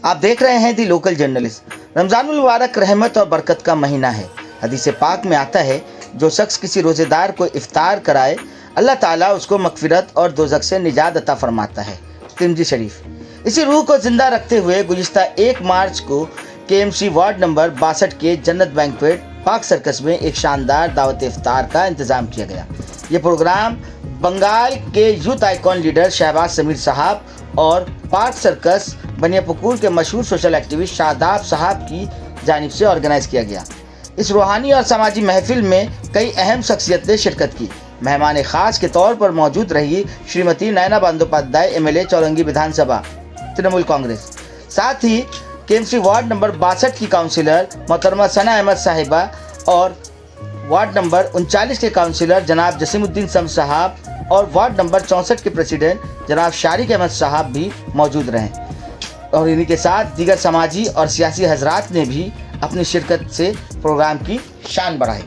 आप देख रहे हैं दी लोकल जर्नलिस्ट। रमजानुल मुबारक रहमत और बरकत का महीना है। हदीस पाक में आता है, जो शख्स किसी रोज़ेदार को इफ्तार कराए, अल्लाह ताला उसको मगफिरत और दोज़ख से निजात अता फरमाता है। तिरमिज़ी शरीफ। इसी रूह को जिंदा रखते हुए गुज़िश्ता 1 मार्च को KMC वार्ड नंबर 62 के जन्नत बैंक्वेट पार्क सर्कस में एक शानदार दावत इफ्तार का इंतज़ाम किया गया। ये प्रोग्राम बंगाल के youth icon leader Shahbaz Sameer साहब और पार्क सर्कस बनियापुकुर के मशहूर सोशल एक्टिविस्ट शादाब साहब की जानिब से ऑर्गेनाइज किया गया। इस रूहानी और समाजी महफिल में कई अहम शख्सियतें शिरकत की। मेहमान ख़ास के तौर पर मौजूद रही श्रीमती नयना बंदोपाध्याय, MLA चौरंगी विधानसभा, तृणमूल कांग्रेस। साथ ही KMC वार्ड नंबर 62 की काउंसिलर मोहतरमा सना अहमद साहिबा और वार्ड नंबर 39 के काउंसिलर जनाब जसीमुद्दीन सम साहब और वार्ड नंबर 64 के प्रेसिडेंट जनाब शारिक अहमद साहब भी मौजूद रहे और इन्हीं के साथ दीगर समाजी और सियासी हजरात ने भी अपनी शिरकत से प्रोग्राम की शान बढ़ाई।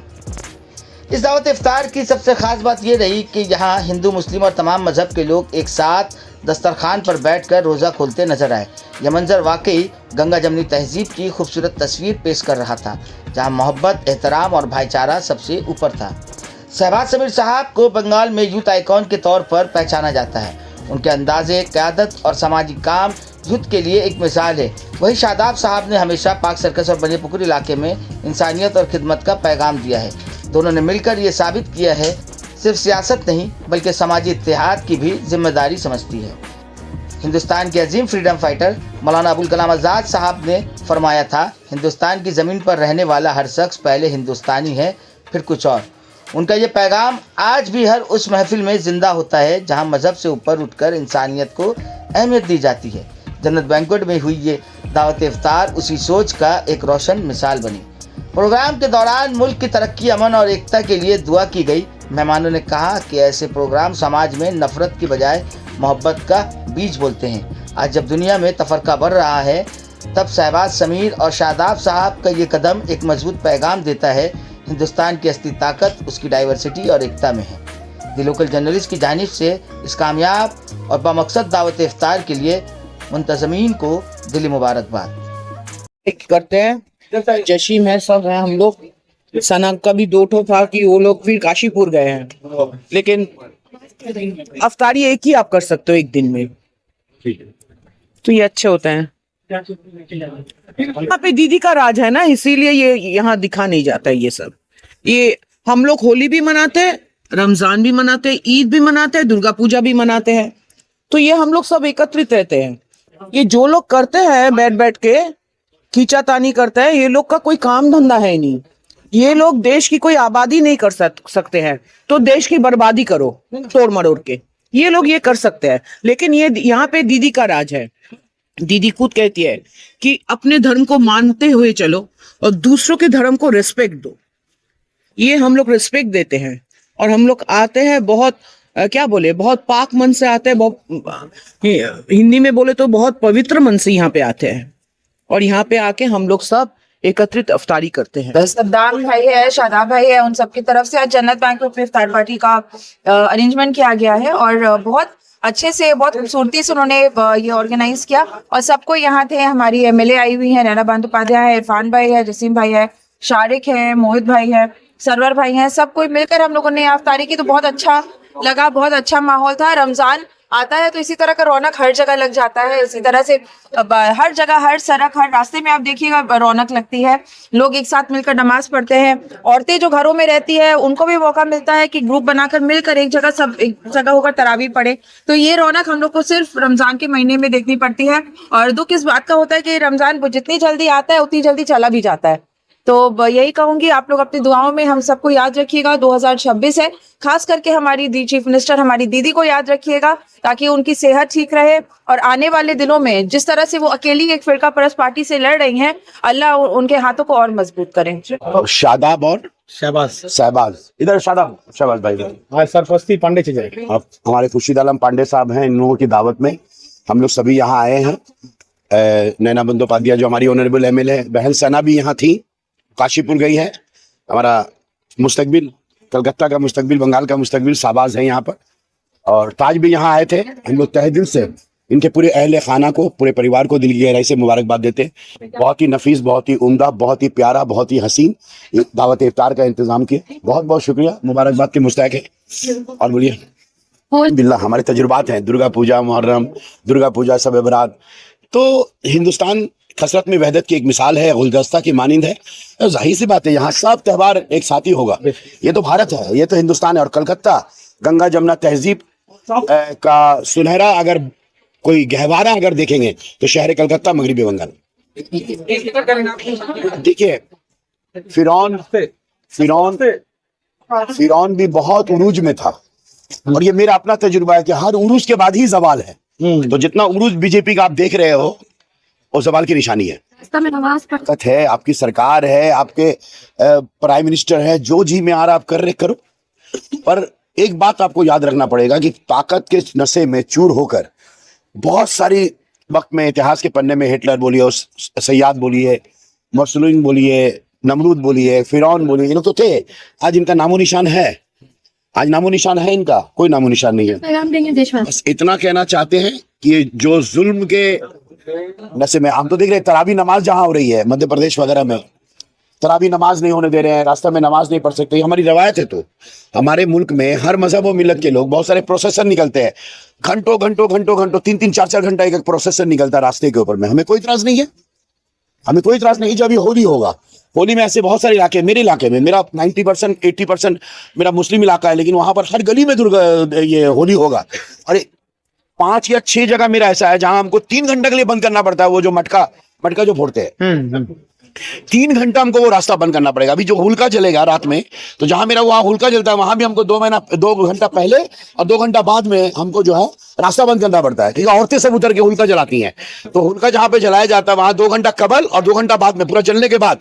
इस दावत इफ्तार की सबसे ख़ास बात यह रही कि यहाँ हिंदू, मुस्लिम और तमाम मज़हब के लोग एक साथ दस्तरखान पर बैठकर रोज़ा खोलते नजर आए। यह मंजर वाकई गंगा जमनी तहजीब की खूबसूरत तस्वीर पेश कर रहा था, जहाँ मोहब्बत, एहतराम और भाईचारा सबसे ऊपर था। शहबाज समीर साहब को बंगाल में यूथ आइकॉन के तौर पर पहचाना जाता है। उनके अंदाज़े क़यादत और समाजी काम यूथ के लिए एक मिसाल है। वही शादाब साहब ने हमेशा पार्क सर्कस और बनियापुकुर इलाके में इंसानियत और खिदमत का पैगाम दिया है। दोनों ने मिलकर ये साबित किया है, सिर्फ सियासत नहीं बल्कि समाजी इत्तेहाद की भी जिम्मेदारी समझती है। हिंदुस्तान के अजीम फ्रीडम फाइटर मौलाना अबुल कलाम आज़ाद साहब ने फरमाया था, हिंदुस्तान की ज़मीन पर रहने वाला हर शख्स पहले हिंदुस्तानी है, फिर कुछ और। उनका ये पैगाम आज भी हर उस महफिल में ज़िंदा होता है जहां मज़हब से ऊपर उठकर इंसानियत को अहमियत दी जाती है। जन्नत बैंक्वेट में हुई ये दावत इफ्तार उसी सोच का एक रोशन मिसाल बनी। प्रोग्राम के दौरान मुल्क की तरक्की, अमन और एकता के लिए दुआ की गई। मेहमानों ने कहा कि ऐसे प्रोग्राम समाज में नफ़रत की बजाय मोहब्बत का बीज बोलते हैं। आज जब दुनिया में तफरका बढ़ रहा है, तब शहबाज समीर और शादाब साहब का ये कदम एक मजबूत पैगाम देता है, हिंदुस्तान की असली ताकत उसकी डाइवर्सिटी और एकता में है। दी लोकल जर्नलिस्ट की जानिब से इस कामयाब और बामकसद दावत इफ्तार के लिए मुंतज़मीन को दिली मुबारकबाद करते हैं। जशीम है, सब है हम लोग। सना का भी 2 ठो था कि वो लोग फिर काशीपुर गए हैं, लेकिन अफ्तारी एक ही आप कर सकते हो एक दिन में, तो ये अच्छे होते हैं। यहाँ पे दीदी का राज है ना, इसीलिए ये यहाँ दिखा नहीं जाता है। ये सब ये हम लोग होली भी मनाते हैं, रमजान भी मनाते हैं, ईद भी मनाते हैं, दुर्गा पूजा भी मनाते हैं। तो ये हम लोग सब एकत्रित रहते हैं। ये जो लोग करते हैं बैठ बैठ के खींचातानी करते हैं, ये लोग का कोई काम धंधा है नहीं। ये लोग देश की कोई आबादी नहीं कर सकते हैं, तो देश की बर्बादी करो तोड़ मरोड़ के, ये लोग ये कर सकते हैं। लेकिन ये यहाँ पे दीदी का राज है। दीदी खुद कहती है कि अपने धर्म को मानते हुए चलो और दूसरों के धर्म को रिस्पेक्ट दो। ये हम लोग रिस्पेक्ट देते हैं और हम लोग आते हैं बहुत क्या बोले, बहुत पाक मन से आते हैं, बहुत हिंदी में बोले तो बहुत पवित्र मन से यहाँ पे आते हैं और यहाँ पे आके हम लोग सब एकत्रित अफ्तारी करते हैं। सद्दाम भाई है, शादाब भाई है, उन सबकी तरफ से आज जन्नत बैंक्वेट में इफ्तार पार्टी का अरेंजमेंट किया गया है और बहुत अच्छे से, बहुत खूबसूरती से उन्होंने ये ऑर्गेनाइज किया और सबको यहाँ थे। हमारी MLA आई हुई है, नैना बंदोपाध्याय है, इरफान भाई है, जसीम भाई है, शारिक है, मोहित भाई है, सरवर भाई हैं, सब कोई मिलकर हम लोगों ने इफ्तारी की। तो बहुत अच्छा लगा, बहुत अच्छा माहौल था। रमजान आता है तो इसी तरह का रौनक हर जगह लग जाता है। इसी तरह से हर जगह, हर सड़क, हर रास्ते में आप देखिएगा रौनक लगती है। लोग एक साथ मिलकर नमाज पढ़ते हैं। औरतें जो घरों में रहती है उनको भी मौका मिलता है कि ग्रुप बनाकर मिलकर एक जगह, सब एक जगह होकर तरावी पढ़े। तो ये रौनक हम लोग को सिर्फ रमजान के महीने में देखनी पड़ती है। और दुख इस बात का होता है कि रमजान जितनी जल्दी आता है उतनी जल्दी चला भी जाता है। तो यही कहूंगी, आप लोग अपनी दुआओं में हम सबको याद रखिएगा। 2026 है, खास करके हमारी चीफ मिनिस्टर, हमारी दीदी को याद रखिएगा ताकि उनकी सेहत ठीक रहे और आने वाले दिनों में जिस तरह से वो अकेली एक फिरका परस्त पार्टी से लड़ रही हैं, अल्लाह उनके हाथों को और मजबूत करें। शादाब और शहबाज इधर शहबाज भाई सरपस्ती पांडे चीजें आप हमारे खुर्शीद आलम पांडे साहब हैं। इन लोगों की दावत में हम लोग सभी यहाँ आए हैं। नैना बंदोपाध्याय जो हमारी ऑनरेबल MLA बहन सना भी यहाँ थी, काशीपुर गई है। हमारा मुस्तकबिल, कलकत्ता का मुस्तकबिल, बंगाल का मुस्तकबिल शहबाज है यहाँ पर, और ताज भी यहाँ आए थे। हम लोग तहे दिल से इनके पूरे अहले खाना को, पूरे परिवार को दिल की गहराई से मुबारकबाद देते हैं। बहुत ही नफीस, बहुत ही उम्दा, बहुत ही प्यारा, बहुत ही हसीन दावत इफ्तार का इंतजाम किया। बहुत बहुत शुक्रिया, मुबारकबाद के मुस्तहक है। और बोलिए बिल्ला, हमारे तजुर्बात हैं, दुर्गा पूजा, मुहर्रम, दुर्गा पूजा, शब बरात। तो हिंदुस्तान कसरत में वहदत की एक मिसाल है, गुलदस्ता की मानिंद है। तो जाहिर सी बात है यहाँ सब त्यौहार एक साथ ही होगा। ये तो भारत है, ये तो हिंदुस्तान है। और कलकत्ता गंगा जमुना तहजीब का सुनहरा अगर कोई गहवारा अगर देखेंगे तो शहर कलकत्ता मगरिबी बंगाल। देखिए फिरौन भी बहुत उरूज में था, और ये मेरा अपना तजुर्बा है कि हर उरूज के बाद ही जवाल है। तो जितना उरूज बीजेपी का आप देख रहे हो वो जवाल की निशानी है। ताकत है, आपकी सरकार है, आपके प्राइम मिनिस्टर है, जो जी में आ रहा आप कर रहे करो। पर एक बात आपको याद रखना पड़ेगा कि ताकत के नशे में चूर होकर बहुत सारी वक्त में इतिहास के पन्ने में हिटलर बोलिए, सयाद बोलिए, मसलून बोलिए, नमरूद बोलिए, फिरौन बोलिए, ये लोग तो थे। आज इनका नामो निशान है, आज नामो निशान है इनका कोई नामो निशान नहीं है। बस इतना कहना चाहते हैं कि जो जुल्म के नशे में, हम तो देख रहे हैं तरावी नमाज जहां हो रही है मध्य प्रदेश वगैरह में, तरावी नमाज नहीं होने दे रहे हैं, रास्ता में नमाज नहीं पढ़ सकते। ये हमारी रवायत है। तो हमारे मुल्क में हर मजहब और मिलत के लोग, बहुत सारे प्रोसेसर निकलते हैं, घंटों 3-4 घंटा एक प्रोसेसर निकलता है रास्ते के ऊपर में। हमें कोई इतराज नहीं है, हमें कोई इतराज नहीं। जब अभी होली होगा, होली में ऐसे बहुत सारे इलाके, मेरे इलाके में, मेरा 90% 80% मेरा मुस्लिम इलाका है, लेकिन वहां पर हर गली में ये होली होगा। अरे 5 या 6 जगह मेरा ऐसा है जहां हमको 3 घंटे के लिए बंद करना पड़ता है। वो जो मटका जो फोड़ते हैं, 3 घंटा हमको वो रास्ता बंद करना पड़ेगा। अभी जो हुलका जलेगा रात में, तो जहां मेरा वहां हुलका जलता है, वहां भी हमको 2 घंटा पहले और 2 घंटा बाद में हमको जो है रास्ता बंद करना पड़ता है, क्योंकि औरतें सब उतर के हुलका जलाती हैं। तो हुलका जहां पे जलाया जाता है वहां 2 घंटा कबल और 2 घंटा बाद में, पूरा जलने के बाद,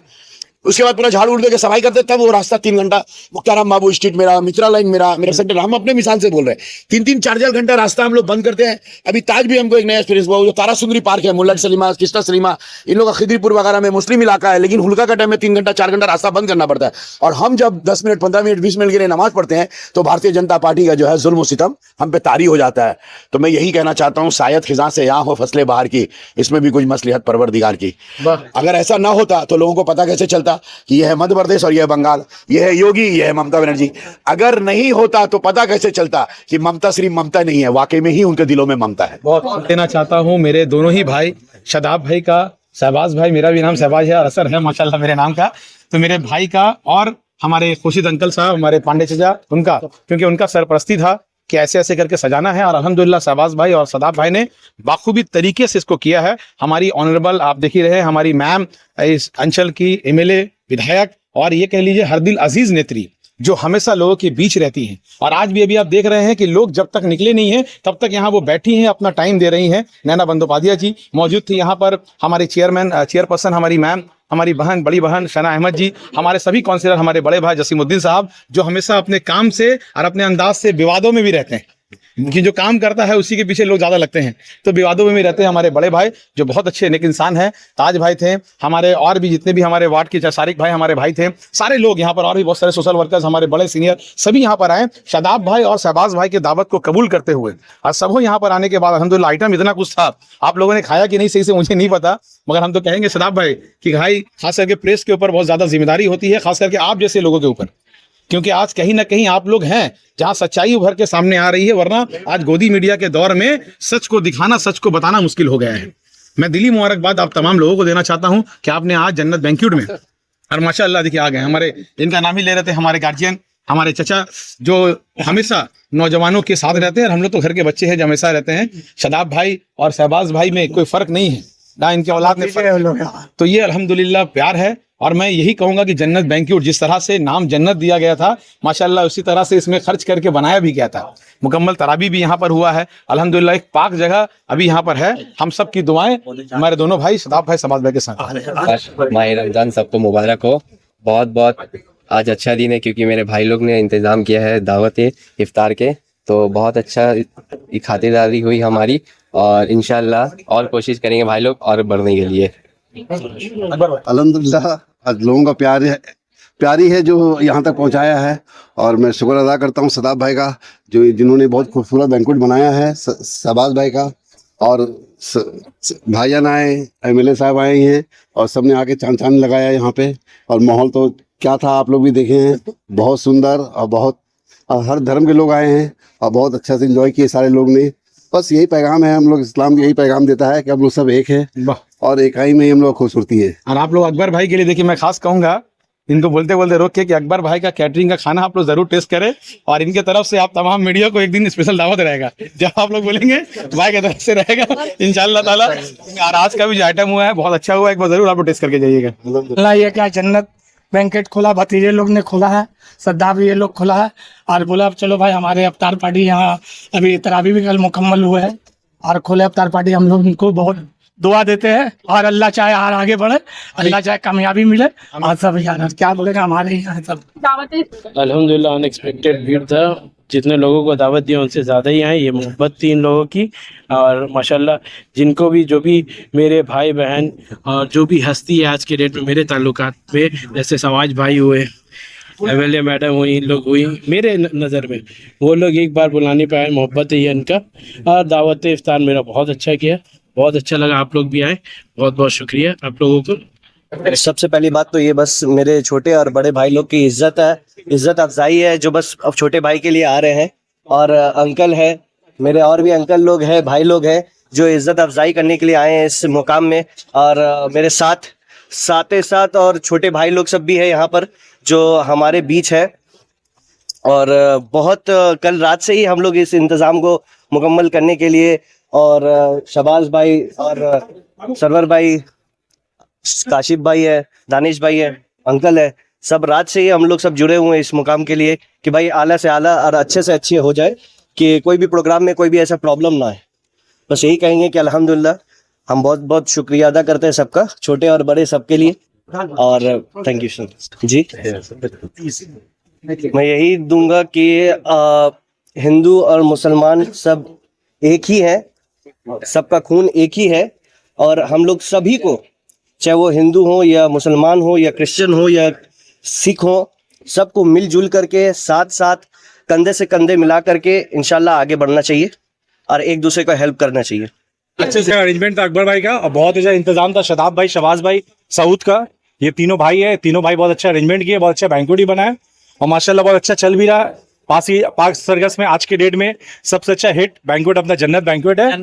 उसके बाद पूरा झाड़ू उड़ के सफाई करते, तब वो रास्ता 3 घंटा। मुख्ताराम बाबू स्ट्रीट मेरा, मित्रा लाइन मेरा सेंटर, हम अपने मिसाल से बोल रहे हैं, 3-3 4-4 घंटा रास्ता हम लोग बंद करते हैं। अभी ताज भी हमको एक नया एक्सपीरियंस हुआ, जो तारा सुंदरी पार्क है, मुल्ला सलीमा, किस्ता सलीमा, इन लोगों का खिदरीपुर वगैरह में मुस्लिम इलाका है, लेकिन हुलका का टाइम में 3 घंटा 4 घंटा रास्ता बंद करना पड़ता है। और हम जब 10 मिनट 15 मिनट 20 मिनट के लिए नमाज पढ़ते हैं तो भारतीय जनता पार्टी का जो है जुल्म सितम हम पे तारी हो जाता है। तो मैं यही कहना चाहता हूँ, शायद खिजा से यहाँ हो फसले बाहर की, इसमें भी कुछ मसलिहत परवरदिगार की। अगर ऐसा ना होता तो लोगों को पता कैसे चलता कि यह है मध्य प्रदेश और यह बंगाल, यह है योगी, यह है ममता बनर्जी। अगर नहीं होता तो पता कैसे चलता कि ममता सिर्फ ममता नहीं है, वाकई में ही उनके दिलों में ममता है। बहुत देना चाहता हूँ मेरे दोनों ही भाई, शादाब भाई का, शहबाज भाई, मेरा भी नाम शहबाज है और असर है माशाल्लाह मेरे नाम का, तो मेरे भाई का, और हमारे खुर्शीद अंकल साहब, हमारे पांडे चचा, उनका, क्योंकि उनका सरपरस्ती था कि ऐसे ऐसे करके सजाना है। और अल्हम्दुलिल्लाह शहबाज भाई और सदाब भाई ने बाखूबी तरीके से इसको किया है। हमारी ऑनरेबल, आप देख ही रहे हैं, हमारी मैम, इस अंचल की MLA, विधायक, और ये कह लीजिए हरदिल अजीज नेत्री, जो हमेशा लोगों के बीच रहती हैं। और आज भी अभी आप देख रहे हैं कि लोग जब तक निकले नहीं हैं तब तक यहाँ वो बैठी हैं, अपना टाइम दे रही हैं। नैना बंदोपाध्याय जी मौजूद थी यहाँ पर, हमारे चेयरपर्सन हमारी मैम, हमारी बहन, बड़ी बहन शना अहमद जी, हमारे सभी काउंसिलर, हमारे बड़े भाई जसीमुद्दीन साहब, जो हमेशा अपने काम से और अपने अंदाज से विवादों में भी रहते हैं, कि जो काम करता है उसी के पीछे लोग ज्यादा लगते हैं, तो विवादों में भी रहते हैं हमारे बड़े भाई, जो बहुत अच्छे नेक इंसान हैं। ताज भाई थे हमारे, और भी जितने भी हमारे वार्ड के सारिक भाई हमारे भाई थे, सारे लोग यहाँ पर, और भी बहुत सारे सोशल वर्कर्स, हमारे बड़े सीनियर सभी यहाँ पर आए, शादाब भाई और शहबाज भाई की दावत को कबूल करते हुए। और सबको यहाँ पर आने के बाद अल्हम्दुलिल्लाह आइटम इतना कुछ था, आप लोगों ने खाया कि नहीं सही से मुझे नहीं पता, मगर हम तो कहेंगे शादाब भाई कि भाई खास करके प्रेस के ऊपर बहुत ज्यादा जिम्मेदारी होती है, खास करके आप जैसे लोगों के ऊपर, क्योंकि आज कहीं ना कहीं आप लोग हैं जहां सच्चाई उभर के सामने आ रही है, वरना आज गोदी मीडिया के दौर में सच को दिखाना, सच को बताना मुश्किल हो गया है। मैं दिली मुबारकबाद आप तमाम लोगों को देना चाहता हूं कि आपने आज जन्नत बैंक्वेट में, और माशाअल्लाह देखिए आ गए हमारे, इनका नाम ही ले रहे थे, हमारे गार्जियन, हमारे चचा, जो हमेशा नौजवानों के साथ रहते हैं, और हम लोग तो घर के बच्चे हैं जो हमेशा रहते हैं। शादाब भाई और शहबाज भाई में कोई फर्क नहीं है ना, इनके औलाद में, तो ये अल्हम्दुलिल्लाह प्यार है। और मैं यही कहूंगा कि जन्नत बैंक्वेट, जिस तरह से नाम जन्नत दिया गया था माशाल्लाह, उसी तरह से इसमें खर्च करके बनाया भी गया था। मुकम्मल तराबी भी यहाँ पर हुआ है अल्हम्दुलिल्लाह, एक पाक जगह अभी यहाँ पर है। हम सब की दुआएं हमारे दोनों भाई शदाब भाई शहबाज भाई के साथ। माह रमजान सबको मुबारक हो। बहुत बहुत आज अच्छा दिन है, क्योंकि मेरे भाई लोग ने इंतज़ाम किया है दावत इफ्तार के, तो बहुत अच्छा खातिरदारी हुई हमारी, और इंशाल्लाह और कोशिश करेंगे भाई लोग और बढ़ने के लिए। अल्हम्दुलिल्लाह आज लोगों का प्यारी है जो यहाँ तक पहुँचाया है, और मैं शुक्र अदा करता हूँ सदाब भाई का, जो जिन्होंने बहुत खूबसूरत बैंक्वेट बनाया है, शहबाज भाई का, और भाईजान आए, एमएलए साहब आए हैं और सबने आके चांद लगाया यहाँ पे। और माहौल तो क्या था, आप लोग भी देखे हैं, बहुत सुंदर और हर धर्म के लोग आए हैं और बहुत अच्छा से एंजॉय किए सारे लोग ने। बस यही पैगाम है, हम लोग इस्लाम यही पैगाम देता है कि हम लोग सब एक है और एकाई में ही हम लोग खूबसूरती है। और आप लोग अकबर भाई के लिए देखिए, मैं खास कहूंगा इनको बोलते बोलते रोक के कि अकबर भाई का कैटरिंग का खाना आप लोग जरूर टेस्ट करें। और इनके तरफ से आप तमाम मीडिया को एक दिन स्पेशल दावत रहेगा, जब आप लोग बोलेंगे भाई की तरफ से रहेगा इंशाल्लाह ताला। और आज का भी जो आइटम हुआ है बहुत अच्छा हुआ है, एक बार जरूर आप लोग टेस्ट करके जाइएगा। अल्लाह ये क्या जन्नत बैंकेट खोला, भतीजे लोग ने खोला है, सरदार भी ये लोग खोला है और बोला अब चलो भाई हमारे अफ्तार पार्टी यहाँ अभी तरावी भी कल मुकम्मल हुआ है और खोले अफ्तार पार्टी। हम लोग उनको बहुत दुआ देते हैं और अल्लाह चाहे और आगे बढ़े, अल्लाह चाहे कामयाबी मिले और सब यार क्या बोलेगा हमारे यहाँ सब। अल्हम्दुलिल्लाह अनएक्सपेक्टेड भीड़ था, जितने लोगों को दावत दिया उनसे ज़्यादा ही आए। ये मोहब्बत थी इन लोगों की और माशाल्लाह जिनको भी जो भी मेरे भाई बहन और जो भी हस्ती है आज के डेट में मेरे ताल्लुकात में, जैसे सवाज भाई हुए, एमएलए मैडम हुई, इन लोग हुई, मेरे नज़र में वो लोग एक बार बुला नहीं पाए। मोहब्बत है ये इनका। और दावत इफ्तार मेरा बहुत अच्छा किया, बहुत अच्छा लगा। आप लोग भी आए, बहुत बहुत शुक्रिया आप लोगों को। सबसे पहली बात तो ये बस मेरे छोटे और बड़े भाई लोग की इज्जत है, इज्जत अफजाई है, जो बस अब छोटे भाई के लिए आ रहे हैं। और अंकल है मेरे, और भी अंकल लोग हैं, भाई लोग हैं जो इज्जत अफजाई करने के लिए आए हैं इस मुकाम में। और मेरे साथ और छोटे भाई लोग सब भी है यहाँ पर जो हमारे बीच है। और बहुत कल रात से ही हम लोग इस इंतज़ाम को मुकम्मल करने के लिए, और शबाज भाई और सरवर भाई, काशिफ भाई है, दानिश भाई है, अंकल है, सब रात से ही हम लोग सब जुड़े हुए हैं इस मुकाम के लिए कि भाई आला से आला और अच्छे से अच्छे हो जाए, कि कोई भी प्रोग्राम में कोई भी ऐसा प्रॉब्लम ना आए। बस यही कहेंगे कि अल्हम्दुलिल्लाह हम बहुत बहुत शुक्रिया अदा करते हैं सबका, छोटे और बड़े सबके लिए। और थैंक यू सर जी। मैं यही दूंगा कि हिंदू और मुसलमान सब एक ही है, सबका खून एक ही है। और हम लोग सभी को, चाहे वो हिंदू हो या मुसलमान हो या क्रिश्चियन हो या सिख हो, सबको मिलजुल करके साथ साथ कंधे से कंधे मिला करके इंशाल्लाह आगे बढ़ना चाहिए और एक दूसरे को हेल्प करना चाहिए। अच्छे से अरेंजमेंट था अकबर भाई का और बहुत अच्छा इंतजाम था शदाब भाई, शबाज भाई, सऊद का। ये तीनों भाई है, तीनों भाई बहुत अच्छा अरेंजमेंट किए, बहुत अच्छा बैंक्वेट भी बनाया और माशाल्लाह बहुत अच्छा चल भी रहा है। पाक सर्कस में आज के डेट में सबसे अच्छा हिट बैंक्वेट अपना जन्नत बैंक्वेट है।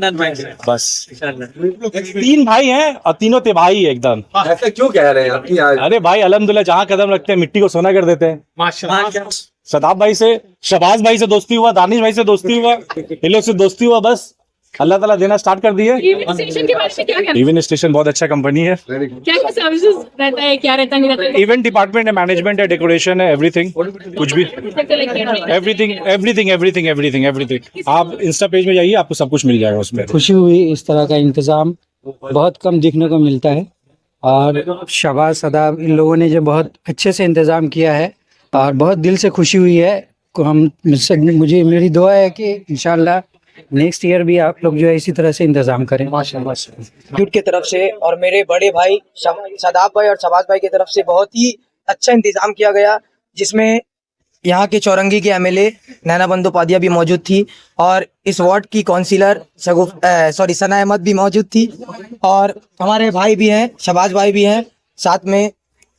बस 3 भाई हैं और तीनों भाई है एकदम। ऐसा क्यों कह रहे हैं? अरे भाई अल्हम्दुलिल्लाह जहाँ कदम रखते हैं मिट्टी को सोना कर देते हैं। माशाल्लाह। शदाब भाई से, शबाज भाई से दोस्ती हुआ, दानिश भाई से दोस्ती हुआ, इन लोग से दोस्ती हुआ, बस अल्लाह ताला देना स्टार्ट कर दिए। इवेंट स्टेशन बहुत अच्छा कंपनी है। क्या सर्विसेज रहता है, क्या रहता नहीं रहता? इवेंट डिपार्टमेंट है, मैनेजमेंट है, डेकोरेशन है, एवरीथिंग, कुछ भी एवरीथिंग। आप इंस्टा पेज में जाइए, आपको सब कुछ मिल जाएगा उसमें। खुशी हुई, इस तरह का इंतजाम बहुत कम देखने को मिलता है और शबाज सदाब इन लोगों ने जो बहुत अच्छे से इंतजाम किया है और बहुत दिल से खुशी हुई है। मुझे मेरी दुआ है कि इंशाल्लाह नेक्स्ट ईयर भी आप लोग जो है इसी तरह से इंतजाम करें। माशाल्लाह की तरफ से और मेरे बड़े भाई सदाब भाई और शबाज भाई की तरफ से बहुत ही अच्छा इंतजाम किया गया, जिसमें यहाँ के चौरंगी के एमएलए नैना बंदोपाध्याय भी मौजूद थी और इस वार्ड की काउंसिलर सना अहमद भी मौजूद थी और हमारे भाई भी हैं, शबाज भाई भी हैं साथ में।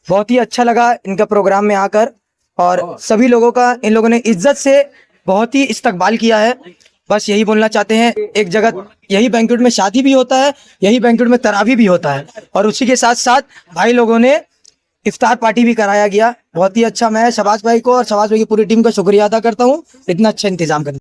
बहुत ही अच्छा लगा इनका प्रोग्राम में आकर और सभी लोगों का इन लोगों ने इज्जत से बहुत ही इस्तकबाल किया है। बस यही बोलना चाहते हैं, एक जगह यही बैंक्वेट में शादी भी होता है, यही बैंक्वेट में तरावी भी होता है और उसी के साथ साथ भाई लोगों ने इफ्तार पार्टी भी कराया गया। बहुत ही अच्छा। मैं शबाज भाई को और शबाज भाई की पूरी टीम का शुक्रिया अदा करता हूँ इतना अच्छा इंतजाम करने।